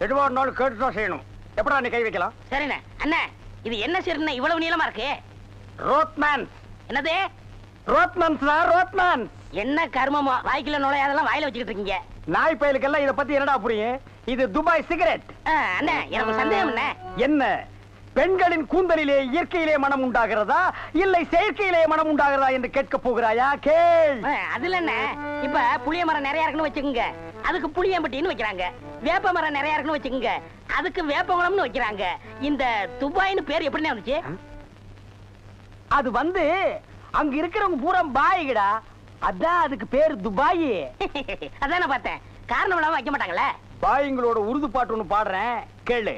எதுவா இருந்தாலும் கேட்டுதான் செய்யணும். எப்படா நீ கை வைக்கலாம்? சரிண்ணே. அண்ணா இது என்ன சீர்ண்ணே இவ்வளவு நீளமா இருக்கு? ரோத்மேன். என்னது? Rothman sir, Rothman. என்ன கர்மமோ வாய்க்குள்ள நுழையாதெல்லாம் வாயில வச்சுக்கிட்டு இருக்கீங்க. நாய் பயலுக்கெல்லாம் இத பத்தி என்னடா புரியும்? இது துபாய் சிகரெட். அண்ணா எனக்கு சந்தேகம் என்ன? பெண்களின் கூந்தலிலே இயற்கையிலே மனம் உண்டாகிறதா இல்லை செயற்கையிலே மனம் உண்டாகிறதா என்று கேட்க போகிறாயா? கேள். அதுல என்ன, இப்ப புளிய மரம் நிறைய இருக்குன்னு வச்சுக்கோங்க, அதுக்கு புளியம்பட்டின்னு வைக்கிறாங்க. வேப்ப மரம் நிறைய இருக்குன்னு வச்சுக்கோங்க, அதுக்கு வேப்பகுளம்னு வைக்கிறாங்க. இந்த துபாய்னு பேர் எப்படின்னு வந்துச்சு? அது வந்து அங்க இருக்கிறவங்க பூரா பாய்கடா, அதான் அதுக்கு பேரு துபாய். அதான் நான் பார்த்தேன். காரணம் இல்லாம வைக்க மாட்டாங்களே. பாய்ங்களோட உருது பாட்டு ஒண்ணு பாடுறேன், கேளு.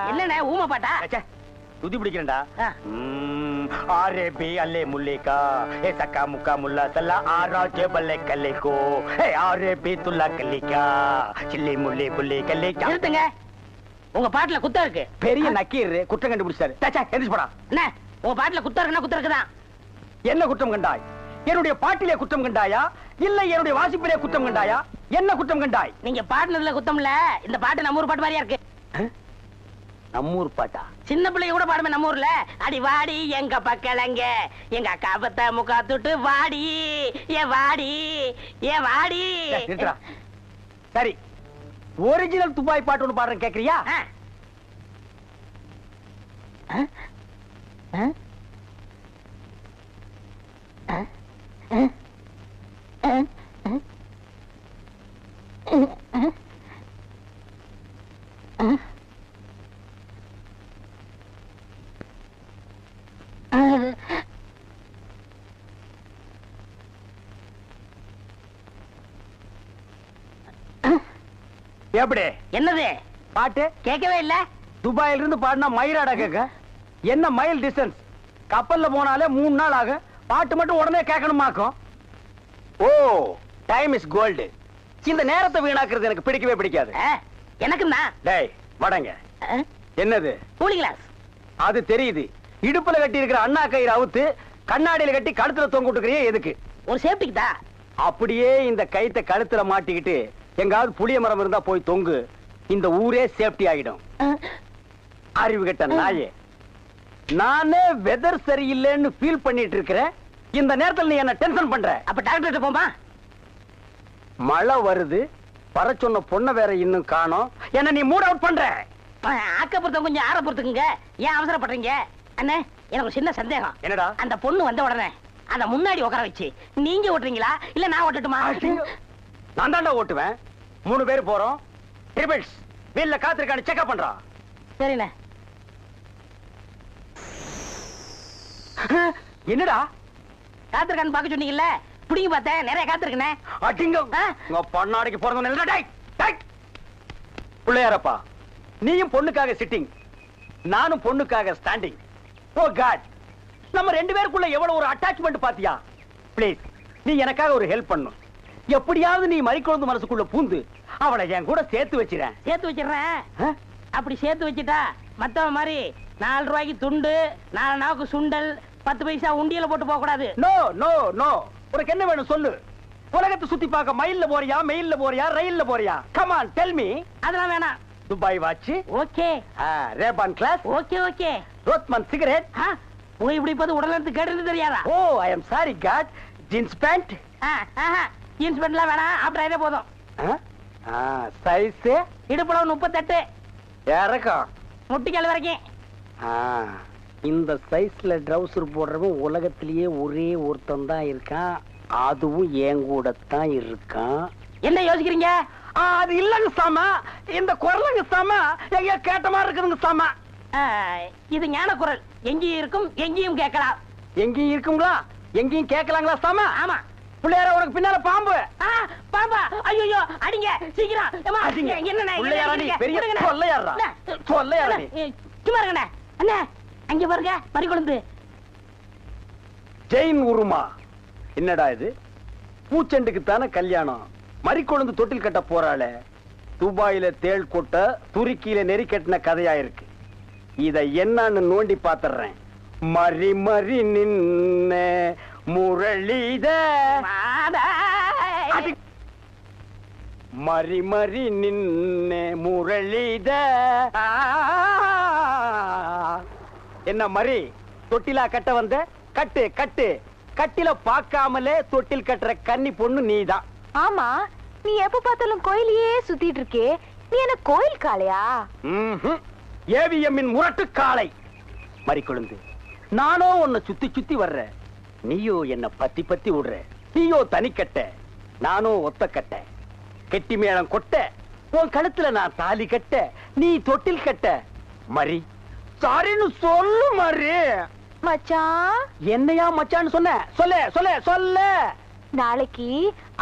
என்னண்ணே ஊமை பாட்டா? துதி பிடிக்கிறேன்டா. ஆரேபி அல்லே முல்லேகா ஏ சக்கா முக்கா முல்லா சல்லா ஆராஜே பல்லே கல்லேகோ ஏ ஆரேபி துல்லா கல்லிகா சில்லி முல்லே புல்லே கல்லேகா. நிறுத்துங்க, உங்க பாட்டுல குத்தம் இருக்கு. பெரிய நக்கீர் குற்றம் கண்டுபிடிச்சாரு. எந்திரிச்சு போடா. என்ன உங்க பாட்டுல குத்தம் இருக்குன்னா குத்தம் இருக்குதான். என்ன குற்றம் கண்டாய்? என்னுடைய பாட்டிலே குற்றம் கண்டாயா இல்ல என்னுடைய வாசிப்பிலே குற்றம் கண்டாயா? என்ன குற்றம் கண்டாய்? நீங்க பாட்டுல குத்தம் இல்ல. இந்த பாட்டு நம்ம ஊர் பாட்டு மாதிரியா இருக்கு. நம்மூர் பாட்டா? சின்ன பிள்ளைங்க கூட பாடுமே நம்ம ஊர்ல. அடி வாடி எங்க பக்கலங்க எங்க அக்கா பத்த முக்கா தொட்டு வாடி ஏ வாடி ஏ வாடி. சரி, ஒரிஜினல் துபாய் பாட்டு ஒன்று பாடுறேன், கேக்குறியா? எப்படி? என்னது பாட்டு கேட்கவே இல்ல. துபாயில இருந்து பாடினா மயிராடா கேட்க? என்ன மைல் டிஸ்டன்ஸ்? கப்பல்ல போனாலே 3 நாள் ஆகும். பாட்டு மட்டும் உடனே கேட்கணுமாக்கும். ஓ, டைம் இஸ் கோல்டு. இந்த நேரத்தை வீணாக்குறது எனக்கு பிடிக்கவே பிடிக்காது. எனக்கு தான். டேய் வடங்க. என்னது? Cooling glass. அது தெரியுது. இடுப்புல கட்டி இருக்கிற அண்ணா கயிறு அவுத்து கண்ணாடியில கட்டி கழுத்துல தொங்க விட்டுக்கிறியே எதுக்கு? ஒரு சேஃப்டிக்கு தான். அப்படியே இந்த கயித்தை கழுத்துல மாட்டிக்கிட்டு எங்காவது புளிய மரம் இருந்தா போய் தொங்கு. இந்த ஊரே சேஃப்டி ஆகிடும். அறிவு கெட்ட நாயே, நானே வெதர் சரியில்லைன்னு ஃபீல் பண்ணிட்டு இருக்கிறேன். இந்த நேரத்தில் நீ என்ன டென்ஷன் பண்ற? அப்ப டாக்டர் போமா. மழை வருது, வர சொன்ன பொண்ணை வேற இன்னும் காணோம். என்ன நீ மூட் அவுட் பண்ற? ஆக்கப்புறத்த கொஞ்சம் ஆற பொறுத்துக்குங்க. ஏன் அவசரப்படுறீங்க? அண்ணே எனக்கு ஒரு சின்ன சந்தேகம். என்னடா? அந்த பொண்ணு வந்த உடனே அத முன்னாடி உட்கார வச்சு நீங்க ஓட்டுறீங்களா இல்ல நான் ஓட்டட்டுமா? நான் தாண்டா ஓட்டுவேன். 3 பேர் போறோம். ட்ரிபிள்ஸ் வீல்ல காத்திருக்கான்னு செக்அப் பண்றா. சரிண்ணே. என்னடா காத்திருக்கான்னு பாக்க சொன்னீங்கல்ல, புடிங்க பார்த்தேன். நிறைய காத்திருக்கனே. அடிங்க உங்க பொண்ணாடிக்கு பிறந்தவன் இல்ல. டேய் டேய் பிள்ளையாரப்பா, நீயும் பொண்ணுக்காக சிட்டிங், நானும் பொண்ணுக்காக ஸ்டாண்டிங். ஓ காட், நம்ம 2 பேருக்குள்ள எவ்வளவு ஒரு அட்டாச்மெண்ட் பாத்தியா? ப்ளீஸ் நீ எனக்காக ஒரு ஹெல்ப் பண்ணணும். எப்படியாவது நீ மறிக்குழந்து மனசுக்குள்ள பூந்து அவளை என் கூட சேர்த்து வச்சிரேன். சேர்த்து வச்சிடுறேன். அப்படி சேர்த்து வச்சுட்டா மத்தவ மாதிரி 4 ரூபாய்க்கு துண்டு, 4 நாவுக்கு சுண்டல், 10 பைசா உண்டியல போட்டு போக கூடாது. No no no. உனக்கு என்ன வேணும் சொல்லு. உலகத்தை சுத்தி பார்க்க மயில்ல போறியா, மெயில்ல போறியா, ரயில்ல போறியா? Come on tell me. அதெல்லாம் வேணாம். Dubai watch okay, Ray Ban glass okay okay, Rothman cigarette. போய் இப்படி பார்த்து உடனே கேட்டு தெரியாதா? Oh I am sorry god. Jeans pant. Jeans பேண்ட்லாம் வேணாம், ஆப்டர் ஆயிட்டே போதும். சைஸ் இடுப்புல 38, இறக்கம் முட்டிக்கால் வரைக்கும். இந்த சைஸ்ல ட்ரவுசர் போடுறவன் உலகத்திலேயே ஒரே ஒருத்தன் தான் இருக்கான். அதுவும் என் கூட தான் இருக்கான். என்ன யோசிக்கிறீங்க? அது இல்லங்க சாமா, இந்த குரலுங்க சாமா எங்கேயோ கேட்ட மாதிரி இருக்குதுங்க சாமா. இது ஞான குரல். எங்கேயும் இருக்கும், எங்கேயும் கேட்கலாம். எங்கேயும் இருக்குங்களா, எங்கேயும் கேட்கலாங்களா சாமா? ஆமா. பிள்ளையார உனக்கு பின்னால பாம்பு. பாம்பா? ஐயோ அடிங்க சீக்கிரம். சும்மா இருங்கண்ணே. அண்ணா அங்க பாருங்க மறிக்குழந்து. ஜெயின் உருமா. என்னடா இது? பூச்செண்டுக்கு தானே கல்யாணம். மறிக்குழந்து தொட்டில் கட்ட போறாளே. துபாயில தேள் கொட்ட துருக்கியில நெறி கட்டின கதையா இருக்கு. இத என்னன்னு நோண்டி பாத்துறேன். மறி மறி நின்ன முரளித மறி மறி நின்ன முரளித என்ன மறி தொட்டிலா கட்ட வந்த கட்டு கட்டு கட்டில பாக்காமலே தொட்டில் கட்டுற கன்னி பொண்ணு நீதான். ஆமா, நீ எப்ப பார்த்தாலும் கோயிலையே சுத்திட்டு இருக்கே, நீ என்ன கோயில் காளையா? ஏவிஎம்மின் முரட்டு காளை மறி கொழுந்து. நானோ உன்னை சுத்தி சுத்தி வர்ற, நீயோ என்ன பத்தி பத்தி விடுற. நீயோ தனிக்கட்ட, நானோ ஒத்த கட்ட. கெட்டி மேளம் கொட்ட, உன் கழுத்துல நான் தாலி கட்ட, நீ தொட்டில் கட்ட. மறி சாரின்னு சொல்லு மறி. மச்சான், என்னையா மச்சான்னு சொன்ன? சொல்ல சொல்ல சொல்ல. நாளைக்கு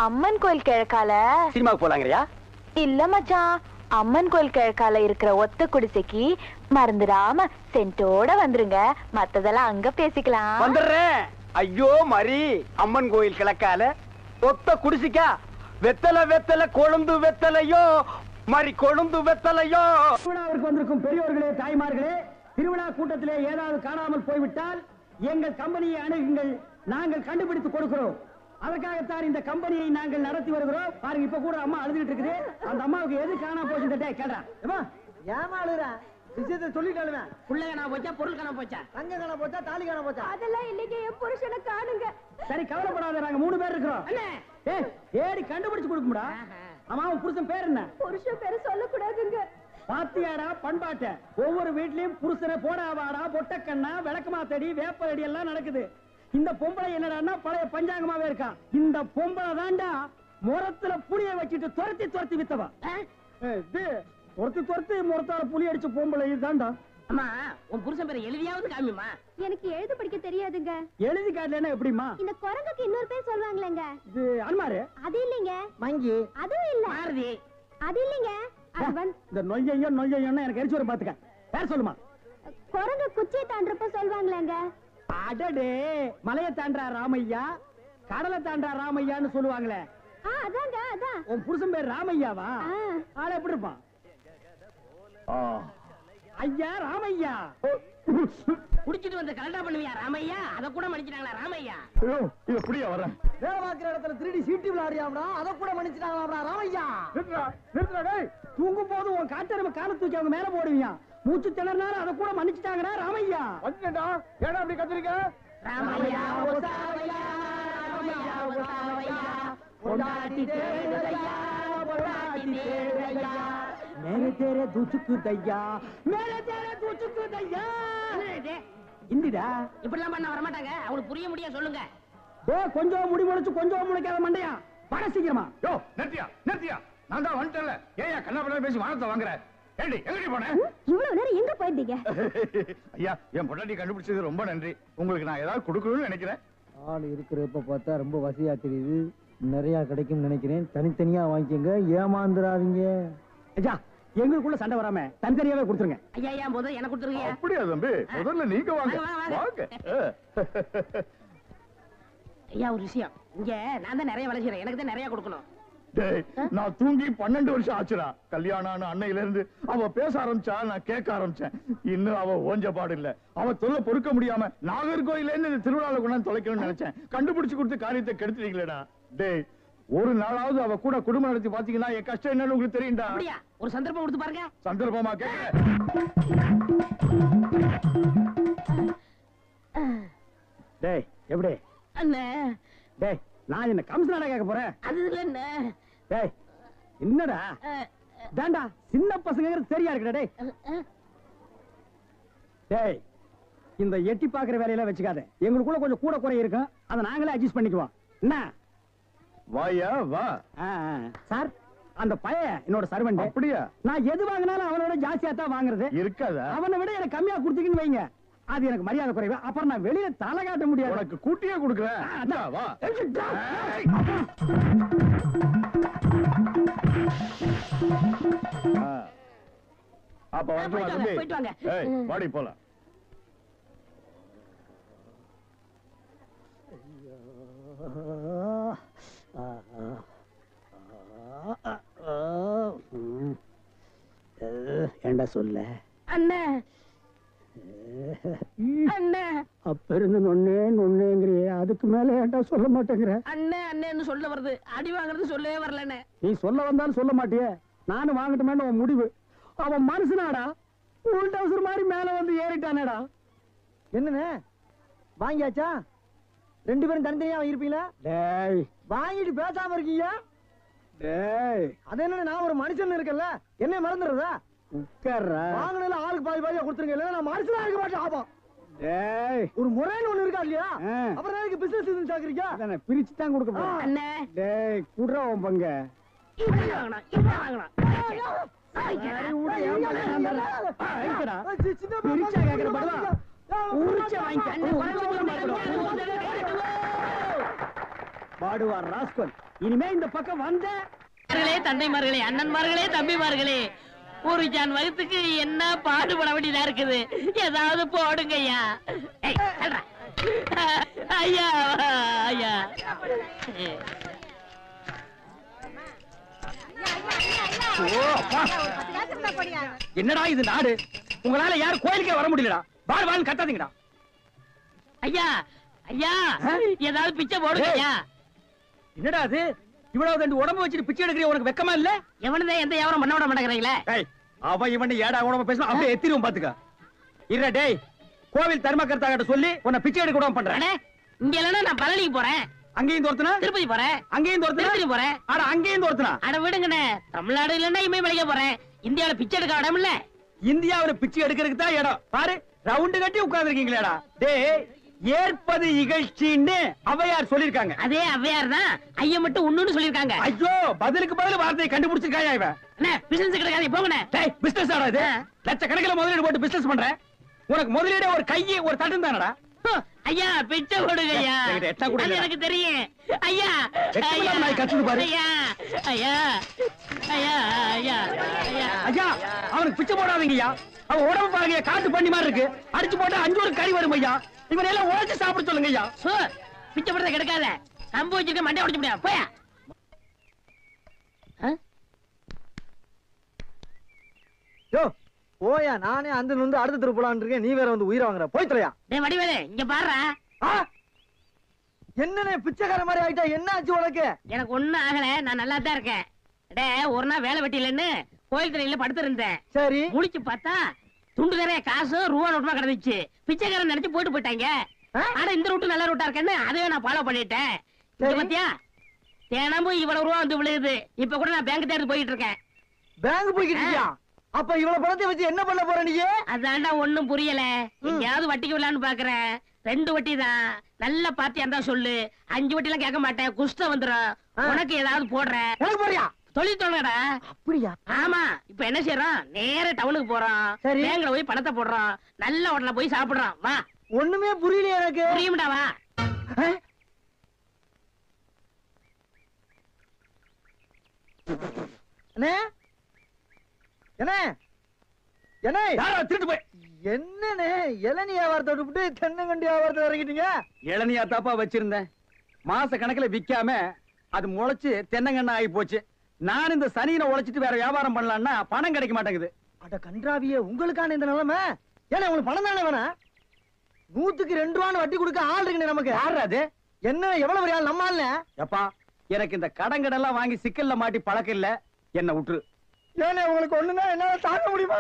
அம்மன் கோயில் கிழக்கால சினிமாவுக்கு போலாங்கறியா? இல்ல மச்சான், அம்மன் கோயில் கிழக்கால இருக்கிற ஒத்த குடிசைக்கு மறந்துடாம சென்ட்டோட வந்துருங்க. மத்ததெல்லாம் அங்க பேசிக்கலாம். வந்துடுறேன். ஐயோ மறி, அம்மன் கோயில் கிழக்கால ஒத்த குடிசைக்கா? வெத்தலை வெத்தலை கொழுந்து வெத்தலையோ மறி கொழுந்து வெத்தலையோ. திருவிழாவிற்கு வந்திருக்கும் பெரியோர்களே, தாய்மார்களே, திருவிழா கூட்டத்திலே ஏதாவது காணாமல் போய்விட்டால் எங்கள் கம்பெனியை அணுகுங்கள், நாங்கள் கண்டுபிடித்து கொடுக்கிறோம். அதற்காகத்தான் இந்த கம்பெனியை நாங்கள் நடத்தி வருகிறோம். பாருங்க, இப்ப கூட அம்மா அழுதுகிட்டு இருக்குது. அந்த அம்மாவுக்கு எது காணாம போச்சு கேள்றான். ஏமா அழுறா? விஷயத்தை சொல்லிட்டாலுமே. புள்ளை காணாம போச்சா, பொருள் காணாம போச்சா, தங்க காணாம போச்சா, தாலி காணாம போச்சா? அதெல்லாம் இன்னைக்கு என் புருஷனை காணுங்க. சரி, கவலைப்படாத, நாங்க 3 பேர் இருக்கிறோம். ஏடி கண்டுபிடிச்சு கொடுக்கும்டா. ஆமா, உன் புருஷன் பேர் என்ன? புருஷன் பேரு சொல்லக்கூடாதுங்க. பாத்தியாடா பண்பாட்ட? ஒவ்வொரு வீட்லயும் புருஷனை போடாவாடா, பொட்டக்கண்ணா, விளக்கமாத்தடி, வேப்படி எல்லாம் நடக்குது. இந்த பொம்பளை என்னடான்னா பழைய பஞ்சாங்கமாவே இருக்கா. இந்த பொம்பளை தாண்டா முரத்துல புளிய வச்சுட்டு துரத்தி துரத்தி வித்தவா. துரத்தி முரத்தால புளி அடிச்ச பொம்பளை இதுதான்டா. அம்மா, உன் புருஷன் பேரை எழுதியாவது காமிமா. எனக்கு எழுத படிக்க தெரியாதுங்க. எழுதி காட்டலன்னா எப்படிமா? இந்த குரங்குக்கு இன்னொரு பேர் சொல்வாங்களேங்க. இது அன்மாரு. அது இல்லைங்க. மங்கி. அதுவும் இல்ல. மாருதி. அது இல்லைங்க. இந்த நொய்யையோ நொய்யையோன்னா எனக்கு எரிச்சு வரும் பாத்துக்க. பேர் சொல்லுமா? குரங்கு குச்சியை தாண்டறப்ப சொல்வாங்களேங்க. அடடே, மலையை தாண்டா ராமையா, கடலை தாண்டா ராமையான்னு சொல்லுவாங்களே. அதாங்க, அதான். உன் புருஷன் பேர் ராமையாவா? ஆள எப்படி இருப்பான்? ஐயா ராமையா. குடிச்சிட்டு வந்து கலண்டா பண்ணுவியா ராமையா? அத கூட மன்னிச்சிட்டாங்களா ராமையா? இது எப்படியா வர? வேலை பார்க்கிற இடத்துல 3D சீட்டி விளையாடியாம்டா, அத கூட மன்னிச்சிட்டாங்களா ராமையா? நிறுத்துடா டேய். தூங்கும் போது உன் காட்டெருமை கால தூக்கி அவங்க மேல போடுவியா? மூச்சு திணறனால அத கூட மன்னிச்சிட்டாங்கடா ராமையா. வந்துடா. ஏடா அப்படி கத்துறீங்க? ராமையா ஒசாவையா, ராமையா ஒசாவையா, பொண்டாட்டி தேவையா, பொண்டாட்டி தேவையா, மேரே தேரே தூச்சுக்கு தையா, மேரே தேரே தூச்சுக்கு தையா. இந்திடா இப்படிலாம் பண்ண வர மாட்டாங்க. அவங்களுக்கு புரிய முடியாது சொல்லுங்க. கொஞ்சம் முடி முளைச்சு கொஞ்சம் முளைக்காத மண்டையா, பட சீக்கிரமா. யோ நிறுத்தியா நிறுத்தியா, நான் தான் வந்துட்டேன்ல. ஏயா கண்ணா பேசி வானத்தை வாங்குற? ஏண்டி எங்கடி போன? இவ்வளவு நேரம் எங்க போயிருந்தீங்க? ஐயா, என் பொண்டாட்டி கண்டுபிடிச்சது ரொம்ப நன்றி. உங்களுக்கு நான் ஏதாவது கொடுக்கணும்னு நினைக்கிறேன். ஆள் இருக்கிறப்ப பார்த்தா ரொம்ப வசதியா தெரியுது. நிறைய கிடைக்கும் நினைக்கிறேன். தனித்தனியா வாங்கிக்கங்க, ஏமாந்துடாதீங்க. ஐயா, எங்களுக்குள்ள சண்டை வராம தனித்தனியாவே கொடுத்துருங்க. ஐயா ஐயா, முதல்ல எனக்கு கொடுத்துருங்க. அப்படியா தம்பி? முதல்ல நீங்க வாங்க வாங்க. ஐயா, ஒரு விஷயம். இங்க நான் தான் நிறைய வேலை செய்யறேன், எனக்கு தான் நிறைய கொடுக்கணும். டேய், நான் தூங்கி 12 வருஷம் ஆச்சுடா. கல்யாணம் அன்னையில இருந்து அவ பேச ஆரம்பிச்சா, நான் கேட்க ஆரம்பிச்சேன். இன்னும் அவ ஓஞ்ச பாடு இல்ல. அவ தொல்லை பொறுக்க முடியாம நாகர்கோயில இருந்து இந்த திருவிழால கொண்டாந்து தொலைக்கணும்னு நினைச்சேன். கண்டுபிடிச்சு கொடுத்து காரியத்தை கெடுத்துட்டீங்களேடா. டேய், ஒரு நாளாவது அவ கூட குடும்பம் நடத்தி பாத்தீங்கன்னா என் கஷ்டம் என்னன்னு உங்களுக்கு தெரியும்டா. அப்படியா? ஒரு சந்தர்ப்பம் கொடுத்து பாருங்க. சந்தர்ப்பமா கேட்க? டேய் எப்படி? அண்ணே, டேய், நான் என்ன கம்சனடா கேட்க போறேன்? அது இல்ல அண்ணே. டேய், என்னடா தாண்டா சின்ன பசங்க சரியா இருக்குடா. டேய் டேய், இந்த எட்டி பாக்குற வேலையில வச்சுக்காத. எங்களுக்குள்ள கொஞ்சம் கூட குறை இருக்கும், அதை நாங்களே அட்ஜஸ்ட் பண்ணிக்குவோம். என்ன வாயா வா. சார், அந்த பையன் என்னோட சர்வெண்ட். அப்படியா? நான் எது வாங்கினாலும் அவனோட ஜாஸ்தியா தான் வாங்குறது. இருக்காதா? அவனை விட எனக்கு கம்மியா கொடுத்தீங்கன்னு வைங்க, அது எனக்கு மரியாதை குறைவு. அப்புறம் நான் வெளியில தலை காட்ட முடியாது. உனக்கு கூட்டியே கொடுக்குறேன். வா. அப்ப வந்து போயிட்டு வாங்க. ஏய், வாடி போலாம். ஏண்டா சொல்ல அண்ணே, அண்ணே, அப்ப இருந்து நொன்னேங்கிறியே, அதுக்கு மேல ஏன்டா சொல்ல மாட்டேங்கிற? அண்ணே அண்ணேன்னு சொல்ல வருது, அடி வாங்குறது சொல்லவே வரலண்ணே. நீ சொல்ல வந்தாலும் சொல்ல மாட்டியே, நானும் வாங்கட்டுமேன்னு உன் முடிவு. அவன் மனுஷனாடா, உன் டவுசர் மாதிரி மேல வந்து ஏறிட்டானேடா. என்னண்ணே வாங்கியாச்சா? 2 பேரும் தனித்தனியா வாங்கிருப்பீங்களா? டேய் வாங்கிட்டு பேசாம இருக்கீங்க. டேய் அது என்ன, நான் ஒரு மனுஷன் இருக்கல, என்ன மறந்துடுறதா? உட்கார்ற. வாங்கினால ஆளுக்கு பாதி பாதியா கொடுத்துருங்க, இல்ல நான் மனுஷனா இருக்க மாட்டேன். ஆபா டேய் ஒரு முறைன்னு ஒண்ணு இருக்கா இல்லையா? அப்புறம் எனக்கு பிசினஸ் இது சாக்குறீங்க. அதானே பிரிச்சு தான் கொடுக்க போறேன். அண்ணே டேய் குடுறா உன் பங்க. இப்படி வாங்கணும், இப்படி வாங்கணும். பிரிச்சா கேக்குற படுவா ஊரிச்சா பாடுவா ராஸ்கல். இனிமே இந்த பக்கம் வந்த தந்தைமார்களே, அண்ணன்மார்களே, தம்பிமார்களே, ஒரு ஜான் வகுத்துக்கு என்ன பாடுபட வேண்டியதா இருக்குது. ஏதாவது போடுங்க ஐயா. ஐயா ஐயா என்னடா இது நாடு? உங்களால யாரும் கோயிலுக்கே வர முடியலடா. வாழ் வாழ் கத்தாதீங்கடா. ஐயா ஐயா ஏதாவது பிச்சை போடுங்க ஐயா. என்னடா அது? இவ்வளவு ரெண்டு உடம்பு வச்சுட்டு பிச்சை எடுக்கிற உனக்கு வெக்கமா இல்ல? எவனதே எந்த வியாபாரம் பண்ண விட மாட்டேங்கிறீங்களே. அவன் இவன் ஏடா உடம்பு பேசணும், அப்படியே எத்திரும் பாத்துக்க. இல்ல டேய், கோவில் தர்மகர்த்தா கிட்ட சொல்லி உன்னை பிச்சை எடுக்க விடாம பண்றேன். இங்க இல்லன்னா நான் பழனிக்கு போறேன். அங்கேயும் தோர்த்தனா? திருப்பதி போறேன். அங்கேயும் தோர்த்தனா? திருப்பதி போறேன். அட அங்கேயும் தோர்த்தனா? அட விடுங்கண்ணே, தமிழ்நாடு இல்லன்னா இமயமலைக்கு போறேன். இந்தியாவில பிச்சை எடுக்க இடம் இல்ல. இந்தியாவில பிச்சை எடுக்கிறதுக்கு தான் இடம். பாரு ரவுண்டு கட்டி உட்கார்ந்துருக்கீங்களேடா. டேய் ஏற்பது இகழ்ச்சின்னு அவையார் சொல்லிருக்காங்க. அதே அவ்வையார் தான் ஐயா மட்டும் ஒண்ணுன்னு சொல்லிருக்காங்க. ஐயோ பதிலுக்கு பதில் வார்த்தையை கண்டுபிடிச்சிருக்காயா இவன். அண்ணே பிசினஸ் கிடைக்காது, போங்கண்ணே. டேய் பிசினஸ் ஆடா இது? லட்சக்கணக்கில் முதலீடு போட்டு பிசினஸ் பண்றேன். உனக்கு முதலீடு ஒரு கையை ஒரு தட்டும் தானடா. ஐயா பிச்சை கொடுங்க ஐயா. அது எனக்கு தெரியும் ஐயா. ஐயா ஐயா ஐயா ஐயா ஐயா ஐயா அவனுக்கு பிச்சை போடாதீங்கய்யா. அவன் உடம்பு பாருங்க காட்டு பண்ணி மாதிரி இருக்கு. அடிச்சு போட்டா 5 ஒரு கறி வரும் ஐயா. இவன் எல்லாம் உழைச்சு சாப்பிட சொல்லுங்க ஐயா. பிச்சை போடுறத கிடைக்காத, கம்பு வச்சிருக்க மண்டை உடைச்சு முடியாது. போயா யோ போயா, நானே அந்த நொந்து அடுத்த தெரு போலான்னு இருக்கேன். நீ வேற வந்து உயிரை வாங்குற. போய் தொலையா. டேய் வடிவேலு இங்க பாருடா. என்னனே பிச்சைக்கார மாதிரி ஆயிட்டா? என்ன ஆச்சு உனக்கு? எனக்கு ஒண்ணும் ஆகல, நான் நல்லா தான் இருக்கேன். டேய் ஒரு நாள் வேலை வெட்டிலன்னு கோயில் திரையில படுத்து இருந்தேன். சரி முழிச்சு பார்த்தா துண்டு நிறைய காசு ரூபா நோட்டுமா கிடந்துச்சு. பிச்சைக்காரன் நினைச்சு போயிட்டு போயிட்டாங்க. ஆனா இந்த ரூட்டு நல்ல ரூட்டா இருக்கேன்னு அதையே நான் ஃபாலோ பண்ணிட்டேன். பாத்தியா தினமும் இவ்வளவு ரூபா வந்து விழுகுது. இப்ப கூட நான் பேங்க் தேடி போயிட்டு இருக்கேன். பேங்க் போய்கிட்டு இருக்கியா? அப்ப இவ்வளவு பணத்தை வச்சு என்ன பண்ண போற நீ? அதான்டா ஒண்ணும் புரியல. எங்கயாவது வட்டிக்கு விடலான்னு பாக்குறேன். 2 வட்டி தான். நல்ல பார்ட்டியா இருந்தா சொல்லு. 5 வட்டி எல்லாம் கேட்க மாட்டேன், குஷ்டம் வந்துடும். உனக்கு ஏதாவது போடுறேன். உனக்கு போறியா? தொழில் தொடங்கடா. அப்படியா? ஆமா. இப்ப என்ன செய்யறோம், நேர டவுனுக்கு போறோம். பேங்க்ல போய் பணத்தை போடுறோம். நல்ல ஹோட்டல்ல போய் சாப்பிடுறோம். வா. ஒண்ணுமே புரியலையே எனக்கு. புரியும்டா வா. அண்ணே என்ன என்ன திருட்டு போய் என்னண்ணே இளநீ வியாபாரத்தை விட்டு தென்னங்கண்டி வியாபாரத்தை இறங்கிட்டீங்க? இளநியா தாப்பா வச்சிருந்தேன். மாச கணக்குல விக்காம அது முளைச்சு தென்னங்கண்ணா ஆகி போச்சு. நான் இந்த சனியில உழைச்சிட்டு வேற வியாபாரம் பண்ணலாம்னா பணம் கிடைக்க மாட்டேங்குது. அட கன்றாவியே, உங்களுக்கான இந்த நிலைமை. ஏன்னா உங்களுக்கு பணம் தானே வேணா? 100க்கு 2 ரூபான்னு வட்டி கொடுக்க ஆள் இருக்குண்ணே நமக்கு. யாரு அது? என்ன எவ்வளவு பெரிய ஆள் நம்ம ஆள்ல? எப்பா எனக்கு இந்த கடங்கடெல்லாம் வாங்கி சிக்கல்ல மாட்டி பழக்கம் இல்ல, என்ன விட்டுரு. ஏன்னா உங்களுக்கு ஒண்ணுன்னா என்னால தாங்க முடியுமா?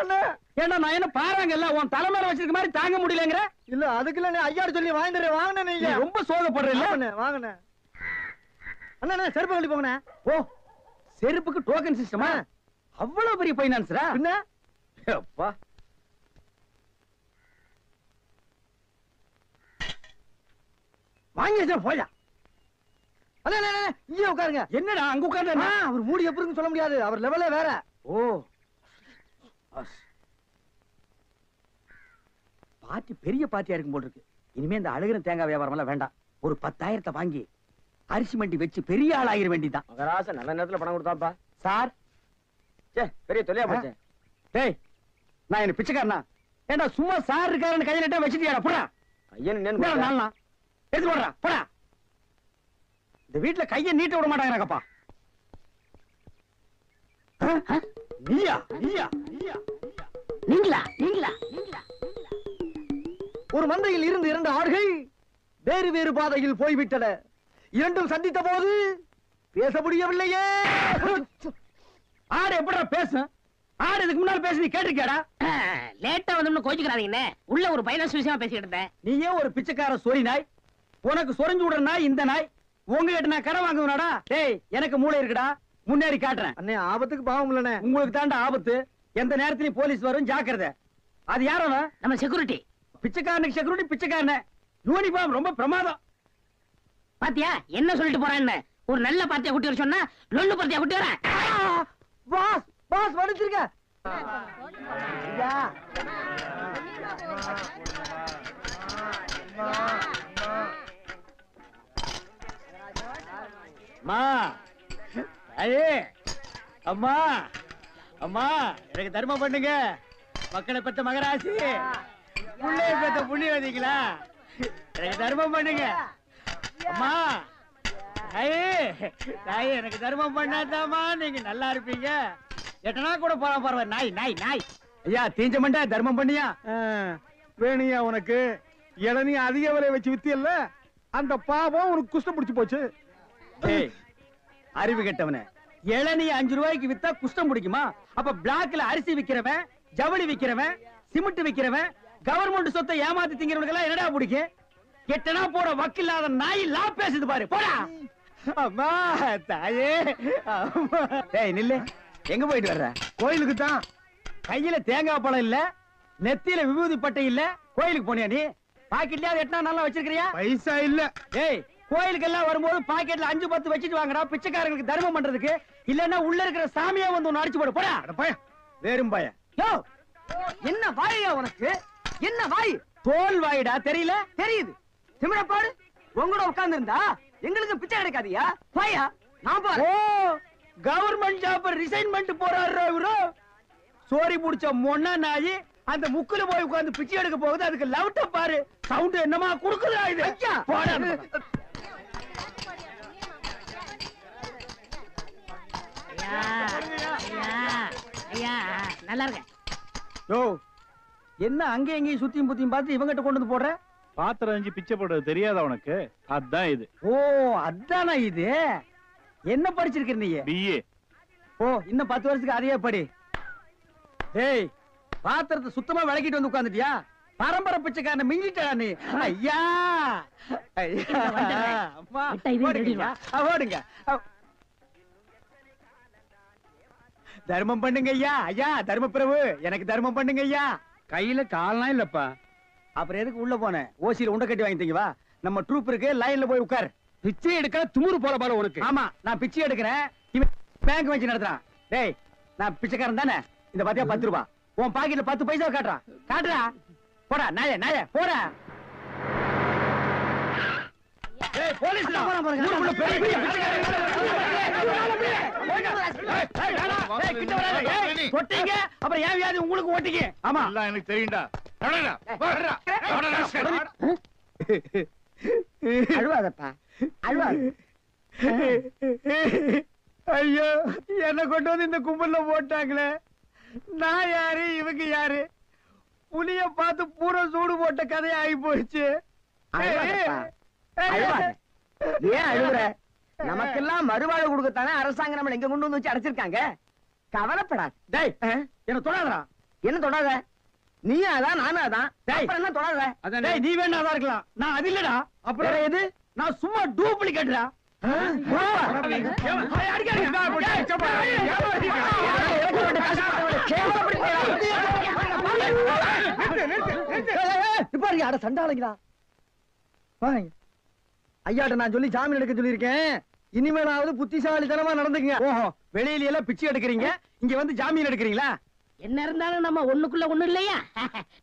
ஏன்னா நான் என்ன பாருங்கல்ல உன் தலைமையில வச்சிருக்க மாதிரி தாங்க முடியலங்கிற. இல்ல அதுக்குள்ள ஐயாரு சொல்லி வாங்கிட்டு வாங்கினே. நீங்க ரொம்ப சோகப்படுறீங்க. வாங்கினே அண்ணா செருப்பு கழட்டி போங்கண்ணே. ஓ செருப்புக்கு டோக்கன் சிஸ்டமா? அவ்வளவு பெரிய பைனான்ஸரா? என்ன அப்பா வாங்கி வச்சா போயா. இங்கே உட்காருங்க. என்னடா அங்க உட்கார்ந்து? அவர் மூடி எப்படின்னு சொல்ல முடியாது, அவர் லெவலே வேற. ஓ பாட்டி பெரிய பாட்டியா இருக்கும் போல இருக்கு. இனிமே இந்த அழுகிற தேங்காய் வியாபாரம் எல்லாம் வேண்டாம். ஒரு 10,000 வாங்கி அரிசி மண்டி வச்சு பெரிய ஆள் ஆகிற வேண்டிதான். மகராச நல்ல நேரத்துல பணம் கொடுத்தாப்பா. சார் பெரிய தொல்லையா போச்சு. டேய் நான் என்ன பிச்சைக்காரனா? ஏண்டா சும்மா சார் இருக்காருன்னு கையில நட்டா வச்சுட்டியாடா? போடா ஐயன் நாளா எடுத்து போடுறா. போடா. இந்த வீட்டுல கையை நீட்ட விட மாட்டாங்கப்பா. நீயா நீயா நீயா நீங்களா நீங்களா நீங்களா ஒரு மந்தையில் இருந்து 2 ஆடுகள் வேறு வேறு பாதையில் போய்விட்டன. இரண்டும் சந்தித்த போது பேச முடியவில்லையே. ஆடு எப்படா பேசும்? ஆடு இதுக்கு முன்னால பேசி நீ கேட்டிருக்கியாடா? லேட்டா வந்து கோச்சுக்கிறாதீங்கண்ணே. உள்ள ஒரு பைனான்ஸ் விஷயமா பேசிக்கிட்டு இருந்தேன். நீயே ஒரு பிச்சைக்கார சொறி நாய். உனக்கு சொரிஞ்சு விடுற நாய் இந்த நாய். உங்ககிட்ட நான் கடன் வாங்குவேனாடா? டேய், எனக்கு மூளை இருக்குடா, முன்னேறி காட்டுறேன். அண்ணே, ஆபத்துக்கு பாவம் இல்லனே. உங்களுக்கு தாண்டா ஆபத்து. எந்த நேரத்திலயும் போலீஸ் வரும், ஜாக்கிரதை. அது யாரோ? நம்ம செக்யூரிட்டி. பிச்சைக்காரனுக்கு செக்யூரிட்டி பிச்சைக்காரன. யூனிஃபார்ம் ரொம்ப பிரமாதம். பாத்தியா என்ன சொல்லிட்டு போறான்னு? ஒரு நல்ல பார்ட்டியா கூட்டி வர சொன்னா லொல்லு பார்ட்டியா கூட்டி வர. பாஸ் பாஸ் வடிச்சிருக்க. ஐயா அம்மா, ஐயே, அம்மா, அம்மா, எனக்கு தர்மம் பண்ணுங்க. மக்களை பெற்ற மகராசி, புள்ளைய பெற்ற புண்ணியவதிங்களா, எனக்கு தர்மம் பண்ணுங்க. அம்மா, ஐயே, தாயே, எனக்கு தர்மம் பண்ணாதாமா நீங்க நல்லா இருப்பீங்க. எட்டனா கூட போலாம் பரவாயில்ல. நாய் நாய் நாய். ஐயா, தீஞ்ச மண்டா, தர்மம் பண்ணியா? வேணியா உனக்கு இளநீ அதிக விலை வச்சு வித்தியல்ல, அந்த பாவம் உனக்கு குஷ்டம் பிடிச்சு போச்சு. ஏய், அறிவு கெட்டவனே, இளநீ 5 ரூபாய்க்கு வித்தா குஷ்டம் பிடிக்குமா? அப்ப பிளாக்ல அரிசி விக்கிறவன், ஜவுளி விக்கிறவன், சிமெண்ட் விக்கிறவன், கவர்மெண்ட் சொத்தை ஏமாத்தி திங்கிறவனுக்கு எல்லாம் என்னடா பிடிக்கும்? கெட்டனா போற வக்கில்லாத நாய் லா பேசுது பாரு. போடா. அம்மா, தாயே, அம்மா. டேய் நில்லு. எங்க போயிட்டு வர்ற? கோயிலுக்கு தான். கையில தேங்காய் பழம் இல்ல, நெத்தியில விபூதி பட்டை இல்ல, கோயிலுக்கு போனியா நீ? பாக்கெட்லயா எட்டனா நல்லா வச்சிருக்கிறியா? பைசா இல்ல. ஏய், கோயிலுக்கு எல்லாம் வரும்போது பாக்கெட்ல 5-10 வச்சிட்டு வாங்கடா, பிச்சைக்காரங்களுக்கு தர்மம் பண்றதுக்கு. இல்லன்னா உள்ள இருக்கிற சாமியா வந்து ஒன்னு அடிச்சு போடு. போடா. அட பைய, வேறும் பய. யோ, என்ன வாயா உனக்கு? என்ன வாய்? தோல் வாயிடா, தெரியல? தெரியுது. திமிரப்பாடு உங்களோட உட்கார்ந்து இருந்தா எங்களுக்கு பிச்சை கிடைக்காதியா? வாயா, நான் பாரு. ஓ, கவர்மெண்ட் ஜாப் ரிசைன்மென்ட் போறாரு இவரு. சோரி புடிச்ச மொன்ன நாயி அந்த முக்குல போய் உட்கார்ந்து பிச்சை எடுக்க போகுது. அதுக்கு லவுட்ட பாரு. சவுண்ட் என்னமா குடுக்குதா இது? ஐயா, போடா. ஐயா, ஐயா, ஐயா, நல்லா இருக்க. யோ, என்ன அங்க எங்கேயும் சுத்தியும் புத்தியும் பார்த்து இவங்கிட்ட கொண்டு வந்து போடுற? பாத்திரம் அஞ்சு பிச்சை போடுறது தெரியாதா உனக்கு? அதான் இது. ஓ, அதானா இது? என்ன படிச்சிருக்க நீ? பிஏ. ஓ, இன்னும் 10 வருஷத்துக்கு அதையே படி. ஏய், பாத்திரத்தை சுத்தமா விளக்கிட்டு வந்து உட்கார்ந்துட்டியா? பரம்பரை பிச்சைக்காரனை மிஞ்சிட்டா நீ. ஐயா, ஐயா, அம்மா, விட்டா இதையும் ஓடுங்க, திருடிடுவா. ஓடுங்க. தர்மம் பண்ணுங்க ஐயா. ஐயா, தர்ம பிரபு, எனக்கு தர்மம் பண்ணுங்க ஐயா. கையில கால்லாம் இல்லப்பா. அப்புறம் எதுக்கு உள்ள போனேன்? ஓசியில உண்டை கட்டி வாங்கிட்டீங்க. வா, நம்ம ட்ரூப் இருக்கு, லைன்ல போய் உட்கார். பிச்சை எடுக்க துமுறு போல பாரு உனக்கு. ஆமா, நான் பிச்சை எடுக்கிறேன், இவன் பேங்க் வச்சு நடத்துறான். டேய், நான் பிச்சைக்காரன் தானே? இந்த பாத்தியா 10 ரூபாய். உன் பாக்கெட்ல 10 பைசா காட்டுறான். காட்டுறா. போடா நாயே, நாயே, போடா. ஏய், போலீஸ்டா. ஊருக்குள்ள பெரிய பெரிய பிச்சைக்காரங்க. ஏய், கிட்ட வராத. ஏய், தொட்டீங்க அப்புறம் ஏன் வியாதி உங்களுக்கு ஓட்டிங்க. ஆமா, எல்லாம் எனக்கு தெரியும்டா. அழுவாதப்பா, அழுவாத. ஐயோ, என்ன கொண்டு வந்து இந்த கும்பல்ல போட்டாங்களே. நான் யாரு, இவங்க யாரு? புலிய பார்த்து பூரா சூடு போட்ட கதையா ஆகி போயிடுச்சு. அழுவாதப்பா, அழுவாத. ஏன் அழுகுற? நமக்கெல்லாம் மறுவாழ்வு கொடுக்கத்தானே அரசாங்கம் நம்ம எங்க கொண்டு வந்து வச்சு அடைச்சிருக்காங்க. கவலைப்படாது. டேய், என்ன தொடாதடா. என்ன தொடாத? நீயும் அதான், நானும் அதான். டேய். அப்புறம் என்ன தொடாத? டேய், நீ வேணா தான் இருக்கலாம், நான் அது இல்லடா. வேற எது? நான் சும்மா டூப்ளிகேட்டா. ஐயாட்ட நான் சொல்லி ஜாமீன் எடுக்க சொல்லியிருக்கேன். இனிமேலாவது புத்திசாலித்தனமா நடந்துக்குங்க. ஓஹோ, வெளியில எல்லாம் பிச்சை எடுக்கிறீங்க, இங்க வந்து ஜாமீன் எடுக்கிறீங்களா? என்ன இருந்தாலும் நம்ம ஒண்ணுக்குள்ள ஒண்ணு இல்லையா?